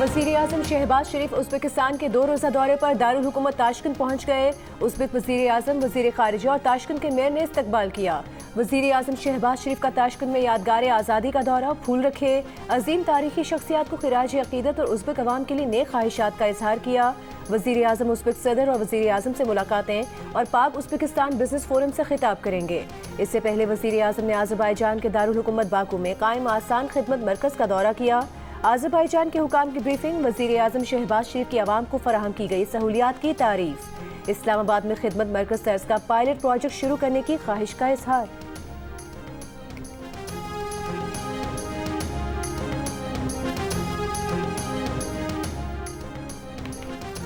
वज़ीर-ए-आज़म शहबाज शरीफ उज़्बेकिस्तान के 2 रोज़ा दौरे पर दारुल हुकूमत ताशकंद पहुँच गए। उज़्बेक वज़ीर-ए-आज़म, वज़ीर ख़ारिजा और ताशकंद के मेयर ने इस्तकबाल किया। वज़ीर-ए-आज़म शहबाज शरीफ का ताशकंद में यादगार आज़ादी का दौरा, फूल रखे, अजीम तारीखी शख्सियात को खिराज अक़ीदत और उज़्बेक अवाम के लिए नेक ख्वाहिशात का इजहार किया। वज़ीर-ए-आज़म उज़्बेक सदर और वज़ीर-ए-आज़म से मुलाकातें और पाक उज़्बेकिस्तान बिजनेस फोरम से खिताब करेंगे। इससे पहले वज़ीर-ए-आज़म ने अज़रबाईजान के दारुल हुकूमत बाकू में कायम आसान खिदमत मरकज़ का दौरा किया। अज़रबाईजान के हुकाम की ब्रीफिंग, वज़ीर-ए-आज़म शहबाज शरीफ की आवाम को फराहम की गई सहूलियात की तारीफ। इस्लामाबाद में खिदमत मरकज़ तर्ज का पायलट प्रोजेक्ट शुरू करने की ख्वाहिश का इजहार।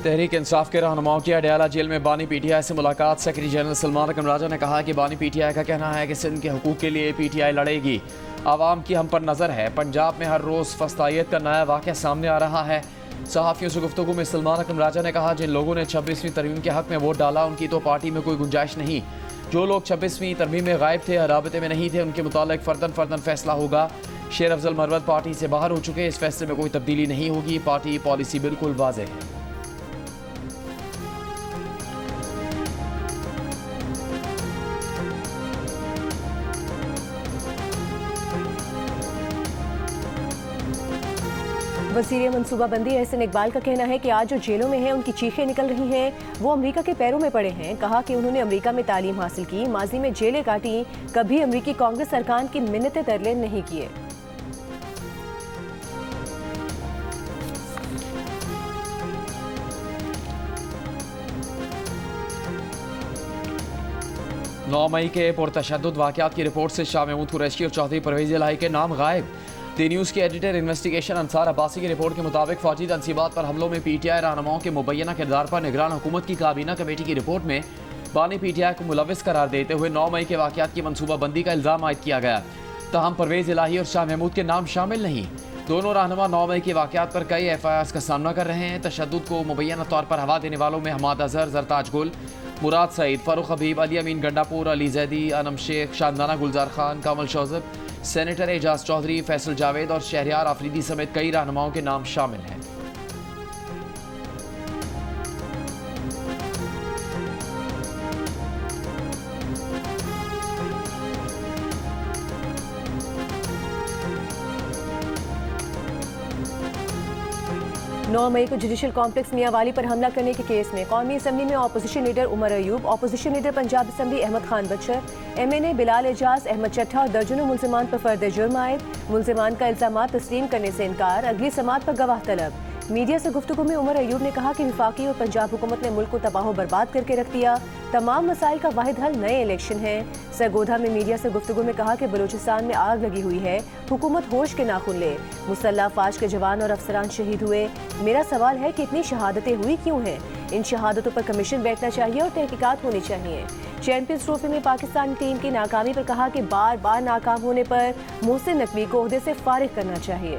तहरीक इंसाफ के रहनुमाओं की अडयाला जेल में बानी पीटीआई से मुलाकात। सेक्रेटरी जनरल सलमान अकरम राजा ने कहा कि बानी पीटीआई का कहना है कि सिंध के हकूक़ के लिए पीटीआई लड़ेगी। आवाम की हम पर नज़र है। पंजाब में हर रोज़ फस्तायत का नया वाक़या सामने आ रहा है। सहाफ़ियों से गुफ्तगू में सलमान अकरम राजा ने कहा, जिन लोगों ने 26वीं तरमीम के हक़ में वोट डाला उनकी तो पार्टी में कोई गुंजाइश नहीं। जो लोग 26वीं तरमीम में गायब थे, राबते में नहीं थे, उनके मुतालिक फ़र्दन फैसला होगा। शेर अफजल मरवत पार्टी से बाहर हो चुके, इस फैसले में कोई तब्दीली नहीं होगी। पार्टी पॉलिसी बिल्कुल वाज़ेह है। वज़ीर मनसूबाबंदी एहसन इकबाल का कहना है कि आज जो जेलों में हैं उनकी चीखें निकल रही हैं, वो अमेरिका के पैरों में पड़े हैं। कहा कि उन्होंने अमेरिका में तालीम हासिल की, माजी में जेलें काटी, कभी अमेरिकी कांग्रेस सरकार की मिन्नतें तरले नहीं किए। नौ मई के पुरतशद्दुद वाक़यात की रिपोर्ट से शाह महमूद कुरैशी और चौधरी परवेज़ इलाही के नाम गायब। दी न्यूज़ के एडिटर इन्वेस्टिगेशन अंसार अब्बासी की रिपोर्ट के मुताबिक फौजी तनसीबात पर हमलों में पीटीआई रहनुमाओं के मुबैना किरदार पर निगरान हुकूमत की काबीना कमेटी की रिपोर्ट में बानी पीटीआई को मुलविस करार देते हुए 9 मई के वाक़यात की मनसूबाबंदी का इल्ज़ाम आयद किया गया। तहम परवेज़ इलाही और शाह महमूद के नाम शामिल नहीं। दोनों रहनुमा 9 मई के वाक़यात पर कई FIRs का सामना कर रहे हैं। तशद्दुद को मुबैना तौर पर हवा देने वालों में हमाद अजहर, जरताज गुल, मुराद सईद, फ़ारूक हबीब, अली अमीन गंडापुर, अली जैदी, अनम शेख, शानदाना गुलजार खान, कामल शौजब, सेनेटर एजाज चौधरी, फैसल जावेद और शहरियार आफरीदी समेत कई रहनुमाओं के नाम शामिल हैं। नौ मई को जुडिशल कॉम्प्लेक्स मियांवाली पर हमला करने के केस में कौमी असम्बली में opposition leader Umar Ayub, opposition leader Punjab assembly Ahmad Khan Bhachar, MNA Bilal Ejaz, Ahmad Chattha और दर्जनों मुल्जिमान पर फर्द जुर्म आयद। मुल्जिमान का इल्जामात तस्लीम करने से इनकार, अगली समात पर गवाह तलब। मीडिया से गुफ्तगू में उमर अयूब ने कहा कि वफाकी और पंजाब हुकूमत ने मुल्क को तबाह बर्बाद करके रख दिया। तमाम मसाइल का वाहिद हल नए इलेक्शन है। सरगोधा में मीडिया से गुफ्तगू में कहा कि बलूचिस्तान में आग लगी हुई है, हुकूमत होश के नाखुन ले। मुसल्लह फौज के जवान और अफसरान शहीद हुए। मेरा सवाल है कि इतनी शहादतें हुई क्यों हैं? इन शहादतों पर कमीशन बैठना चाहिए और तहकीकात होनी चाहिए। चैंपियंस ट्रॉफी में पाकिस्तान टीम की नाकामी पर कहा कि बार बार नाकाम होने पर मोहसिन नकवी को ओहदे से फारिग करना चाहिए।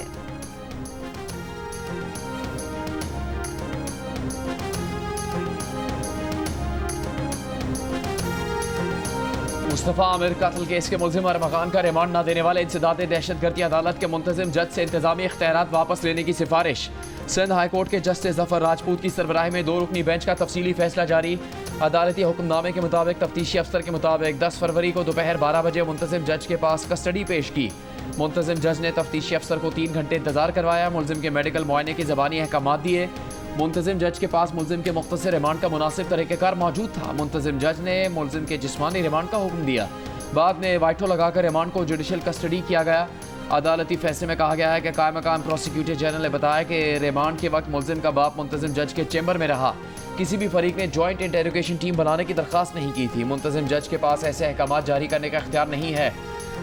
मुस्तफ़ा आमिर कत्ल केस के मुल्जिम अरमगान का रिमांड न देने वाले इंसदाद दहशतगर्दी अदालत के मुंतजिम जज से इंतजामी इख्तियारात वापस लेने की सिफारिश। सिंध हाई कोर्ट के जस्टिस जफर राजपूत की सरबराही में 2 रुकनी बेंच का तफसीली फैसला जारी। अदालती हुक्मनामे के मुताबिक तफ्तीशी अफसर के मुताबिक 10 फरवरी को दोपहर 12 बजे मुंतजिम जज के पास कस्टडी पेश की। मुंतजिम जज ने तफ्तीशी अफसर को 3 घंटे इंतजार करवाया। मुल्जिम के मेडिकल मुआयने के ज़बानी अहकामात दिए। मुंतजिम जज के पास मुल्जिम के मुख्तसर रिमांड का मुनासिब तरीक़ेकार मौजूद था। मुंतजिम जज ने मुल्जिम के जिस्मानी रिमांड का हुक्म दिया। बाद में वाइटो लगाकर रिमांड को जुडिशल कस्टडी किया गया। अदालती फैसले में कहा गया है कि कायम मकाम प्रोसिक्यूटर जनरल ने बताया कि रिमांड के वक्त मुल्जिम का बाप मुंतजिम जज के चैम्बर में रहा। किसी भी फरीक ने जॉइंट इंटेरोगेशन टीम बनाने की दरख्वास्त नहीं की थी। मुंतजिम जज के पास ऐसे अहकाम जारी करने का इख्तियार नहीं है।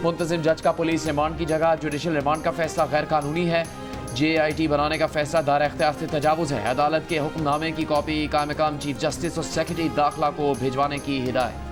मुंतजिम जज का पुलिस रिमांड की जगह जुडिशल रिमांड का फैसला गैर कानूनी है। JIT बनाने का फैसला दायरा इख्तियार से तजावुज़ है। अदालत के हुक्मनामे की कॉपी कायम मकाम चीफ जस्टिस और सेक्रेटरी दाखिला को भिजवाने की हिदायत।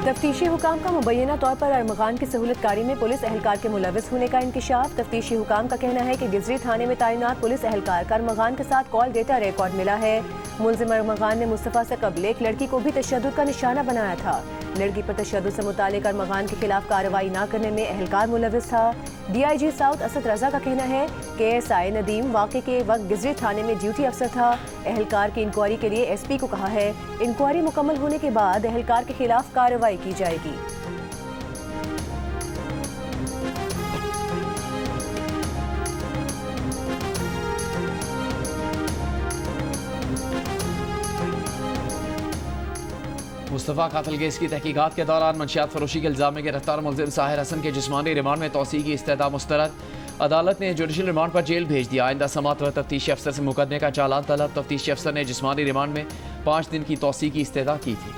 तफ्तीशी हुकाम का मुबैना तौर पर अरमगान की सहूलतकारी में पुलिस एहलकार के मुलविस होने का इंकिशाफ। तफ्तीशी हुकाम का कहना है कि गिजरी थाने में तैनात पुलिस एहलकार का अरमगान के साथ कॉल डेटा रिकॉर्ड मिला है। मुलजिम अरमगान ने मुस्तफ़ा से कबल एक लड़की को भी तशद्दुद का निशाना बनाया था। लड़की पर तशद्दुद से मुतालिक अरमगान के खिलाफ कार्रवाई न करने में एहलकार मुलविस था। DIG साउथ असद रजा का कहना है कि SI नदीम वाक़े के वक्त गिजरी थाने में ड्यूटी अफसर था। एहलकार की इंक्वायरी के लिए SP को कहा है। इंक्वायरी मुकम्मल होने के बाद एहलकार के खिलाफ कार्रवाई की जाएगी। मुस्तफ़ा कातल केस की तहकीकात के दौरान मंशियात फरोशी के इल्ज़ाम में गिरफ्तार मुलजिम साहिर हसन के जिस्मानी रिमांड में तौसीक़ की इस्तदा मुस्तरद। अदालत ने जुडिशल रिमांड पर जेल भेज दिया। आइंदा समात पर तफ्तीशी अफसर से मुकदमे का चालान तलब। तफ्तीशी अफसर ने जिस्मानी रिमांड में 5 दिन की तौसीक़ की इस्तदा की थी।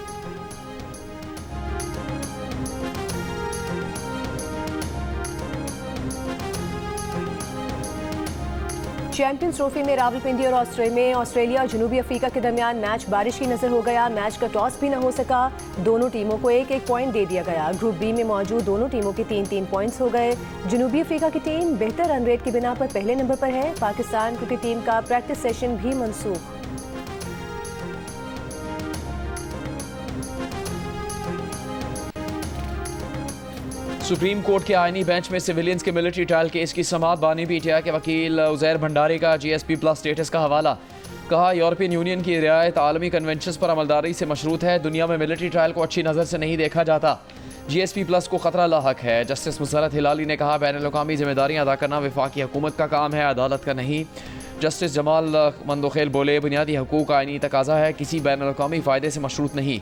चैंपियंस ट्रॉफी में रावलपिंडी और ऑस्ट्रेलिया और जनूबी अफ्रीका के दरमियान मैच बारिश की नजर हो गया। मैच का टॉस भी न हो सका। दोनों टीमों को एक एक पॉइंट दे दिया गया। ग्रुप बी में मौजूद दोनों टीमों के 3-3 पॉइंट्स हो गए। जनूबी अफ्रीका की टीम बेहतर रन रेट की बिना पर पहले नंबर पर है। पाकिस्तान क्रिकेट टीम का प्रैक्टिस सेशन भी मनसूख। सुप्रीम कोर्ट के आईनी बेंच में सिविलियंस के मिलिट्री ट्रायल केस की समाअत। बानी PTI के वकील उज़ैर भंडारी का GSP+ स्टेटस का हवाला। कहा, यूरोपियन यूनियन की रियायत आलमी कन्वेंशन पर अमलदारी से मशरूत है। दुनिया में मिलिट्री ट्रायल को अच्छी नज़र से नहीं देखा जाता। GSP+ को खतरा लाहक है। जस्टिस मुसरत हिलाली ने कहा, बैनुल-अक़वामी जिम्मेदारियाँ अदा करना वफाकी हुकूमत का काम है, अदालत का नहीं। जस्टिस जमाल मंदोखेल बोले, बुनियादी हकूक़ आईनी तकाजा है, किसी बैनुल-अक़वामी फ़ायदे से मशरूत नहीं।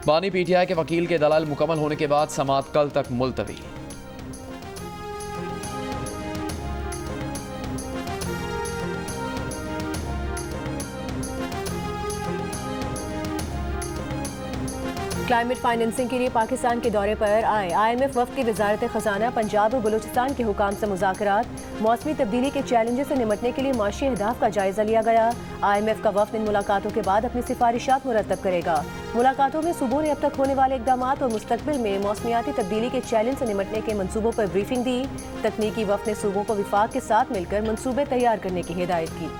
बानी PTI के वकील के दलाल मुकम्मल होने के बाद समाअत कल तक मुलतवी। क्लाइमेट फाइनेंसिंग के लिए पाकिस्तान के दौरे पर आए IMF वफ़द की वजारत खजाना पंजाब और बलूचिस्तान के हुकाम से मुज़ाकरात। मौसमी तब्दीली के चैलेंजेस से निमटने के लिए माशी अहदाफ का जायजा लिया गया। IMF का वफ़द इन मुलाकातों के बाद अपनी सिफारिशात मुरतब करेगा। मुलाकातों में सूबों ने अब तक होने वाले इक़दाम और मुस्तक़बिल में मौसमियाती तब्दीली के चैलेंज से निमटने के मनसूबों पर ब्रीफिंग दी। तकनीकी वफ़द ने सूबों को विफाक के साथ मिलकर मनसूबे तैयार करने की हिदायत की।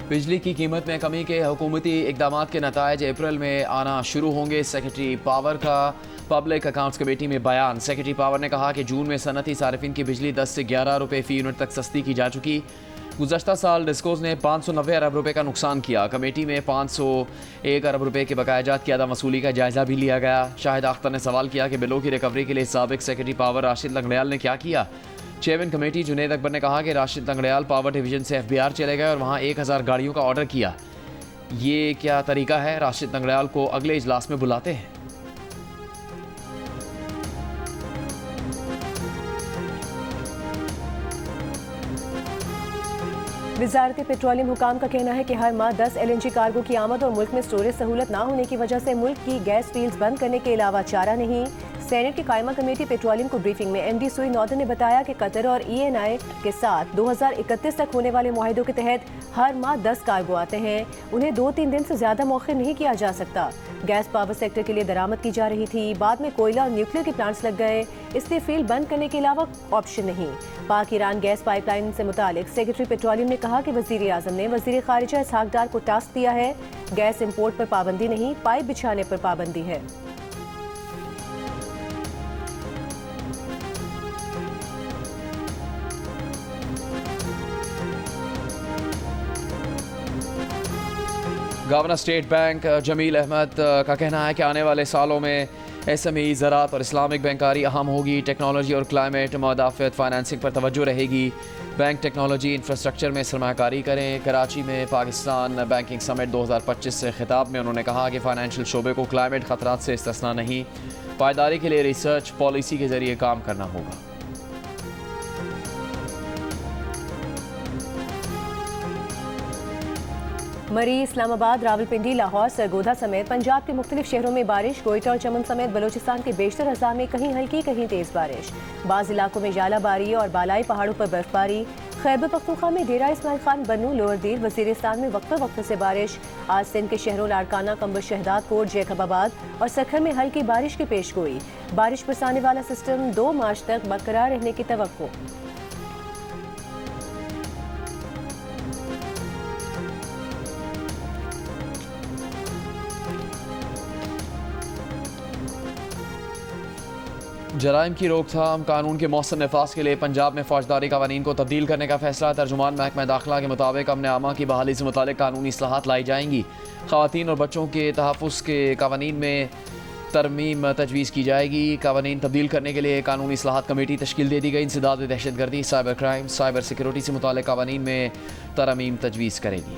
बिजली की कीमत में कमी के हुकूमती इक़दामात के नताइज अप्रैल में आना शुरू होंगे। सेक्रेटरी पावर का पब्लिक अकाउंट्स कमेटी में बयान। सेक्रेटरी पावर ने कहा कि जून में सनती सारिफिन की बिजली 10 से 11 रुपये फ़ी यूनिट तक सस्ती की जा चुकी। गुज़श्ता साल डिस्कोज ने 590 अरब रुपये का नुकसान किया। कमेटी में 501 अरब रुपये के बकायाजात की अदा वसूली का जायजा भी लिया गया। शाहिद अख्तर ने सवाल किया कि बिलों की रिकवरी के लिए साबिक सेक्रेटरी पावर राशिद लंगड़ियाल ने क्या किया। चेयरमैन कमेटी जुनेद अकबर ने कहा कि राशिद लंगड़ियाल पावर डिवीजन से FBR चले गए और वहाँ 1000 गाड़ियों का ऑर्डर किया। ये क्या तरीका है? राशिद लंगड़ियाल को अगले इजलास में बुलाते हैं। वजारत पेट्रोलियम हुकाम का कहना है कि हर माह 10 LNG कार्गो की आमद और मुल्क में स्टोरेज सहूलत ना होने की वजह से मुल्क की गैस फील्ड्स बंद करने के अलावा चारा नहीं। सेनेट की कायमा कमेटी पेट्रोलियम को ब्रीफिंग में MD सुई नॉर्दन ने बताया कि कतर और ENI के साथ 2031 तक होने वाले मुआहिदों के तहत हर माह 10 कार्गो आते हैं। उन्हें 2-3 दिन से ज्यादा मौखिर नहीं किया जा सकता। गैस पावर सेक्टर के लिए दरामद की जा रही थी, बाद में कोयला और न्यूक्लियर के प्लांट्स लग गए, इसलिए फील्ड बंद करने के अलावा ऑप्शन नहीं। पाक ईरान गैस पाइपलाइन से मुतालिक सेक्रेटरी पेट्रोलियम ने कहा कि वजीर आजम ने वजीर खारिजा इसहाक डार को टास्क दिया है। गैस इंपोर्ट पर पाबंदी नहीं, पाइप बिछाने पर पाबंदी है। Governor state bank Jamil Ahmad का कहना है कि आने वाले सालों में SME, ज़राअत और इस्लामिक बैंकारी अहम होगी। टेक्नोलॉजी और क्लाइमेट मुदाफ़अत फाइनेंसिंग पर तवज्जो रहेगी। बैंक टेक्नोलॉजी इंफ्रास्ट्रक्चर में सरमाकारी करें। कराची में पाकिस्तान बैंकिंग समिट 2025 से खिताब में उन्होंने कहा कि फ़ाइनेंशियल शोबे को क्लाइमेट ख़तरात से इस्तिस्ना नहीं, पायदारी के लिए रिसर्च पॉलिसी के ज़रिए काम करना होगा। मरी, इस्लामाबाद, रावलपिंडी, लाहौर, सरगोधा समेत पंजाब के मुख्तलिफ शहरों में बारिश। कोयटा और चमन समेत बलोचिस्तान के बेशतर अज़ा में कहीं हल्की कहीं तेज़ बारिश। बाज़ इलाकों में जालाबारी और बालाई पहाड़ों पर बर्फबारी। खैबर पख्तूनख्वा में डेरा इस्माइल खान, बन्नू, लोअर दीर, वज़ीरिस्तान में वक्फे से बारिश। आज सिंध के शहरों लाड़काना, कंबर शहदाद कोट, जैकबाबाद और सखर में हल्की बारिश की पेशगोई। बारिश बरसाने वाला सिस्टम 2 मार्च तक बरकरार रहने की तवक्को। जराइम की रोकथाम कानून के मौसम नफाज के लिए पंजाब में फौजदारी कवानीन को तब्दील करने का फैसला। तर्जुमान महकमा दाखिला के मुताबिक अमन आमा की बहाली से मुतालिक कानूनी इस्लाहात लाई जाएंगी। ख़वातीन और बच्चों के तहफ़्फ़ुज़ के कवानीन में तरमीम तजवीज़ की जाएगी। कवानीन तब्दील करने के लिए कानूनी इस्लाहात कमेटी तश्कील दे दी गई। इंसदाद दहशतगर्दी, साइबर क्राइम, साइबर सिक्योरिटी से मुतालिक कवानीन में तरमीम तजवीज़ करेगी।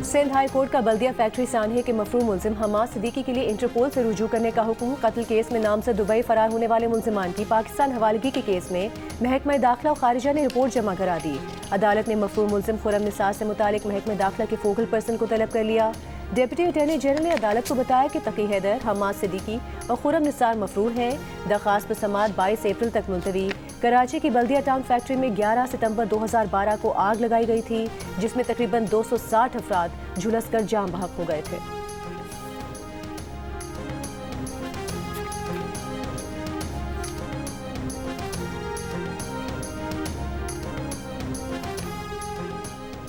सिंध हाई कोर्ट का बल्दिया फैक्ट्री सानहे के मफरूम मुलजिम हमाद सिद्दीकी के लिए इंटरपोल से रुजू करने का हुक्म। कत्ल केस में नामजद दुबई फरार होने वाले मुलजिमान की पाकिस्तान हवालगी के केस में महकमा दाखिला और खारिजा ने रिपोर्ट जमा करा दी। अदालत ने मफरूम मुलजिम खुरम निसार से मुतालिक महकमा दाखिला के फोकल पर्सन को तलब कर लिया। डिप्टी अटॉर्नी जनरल ने अदालत को बताया कि तकी हैदर, हमाद सिद्दीकी और खुरम निसार मफरूर हैं। दरख्वास्त पर समाअत 22 अप्रैल तक मुलतवी। कराची की बल्दिया टाउन फैक्ट्री में 11 सितंबर 2012 को आग लगाई गई थी, जिसमें तकरीबन 260 अफराद झुलसकर जाम बहक हो गए थे।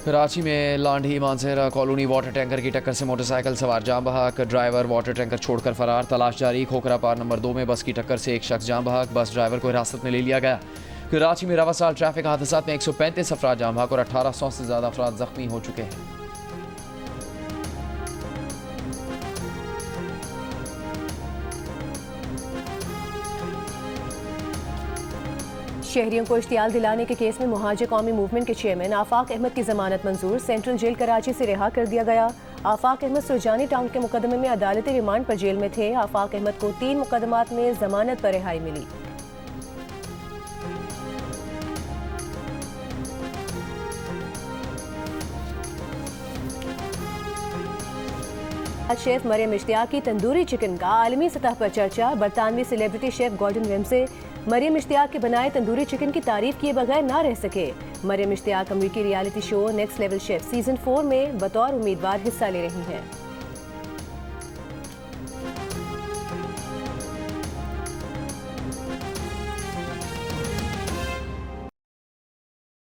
कराची में Landhi Mansehra colony water tanker की टक्कर से मोटरसाइकिल सवार जाम बहक। ड्राइवर वाटर टैंकर छोड़कर फरार, तलाश जारी। खोखरा पार नंबर 2 में बस की टक्कर से एक शख्स जाम बहक। बस ड्राइवर को हिरासत में ले लिया गया। कराची में रवा साल ट्रैफिक हादसात में 135 अफराद जाम बहक और 1800 से ज़्यादा अफराद जख्मी हो चुके हैं। शहरियों को इश्तियाल दिलाने के केस में मुहाजिर कौमी मूवमेंट के चेयरमैन आफाक अहमद की जमानत मंजूर। सेंट्रल जेल कराची से रिहा कर दिया गया। आफाक अहमद सुरजानी टाउन के मुकदमे में अदालती रिमांड पर जेल में थे। आफाक अहमद को 3 मुकदमात में जमानत पर रिहाई मिली। शेफ मरियम इश्तियाक की तंदूरी चिकन का आलमी सतह पर चर्चा। बरतानवी celebrity chef Gordon Ramsay Maryam Ishtiaq के बनाए तंदूरी चिकन की तारीफ किए बगैर ना रह सके। मरियम इश्तियाक अमेरिकी reality show next level chef season 4 में बतौर उम्मीदवार हिस्सा ले रही हैं।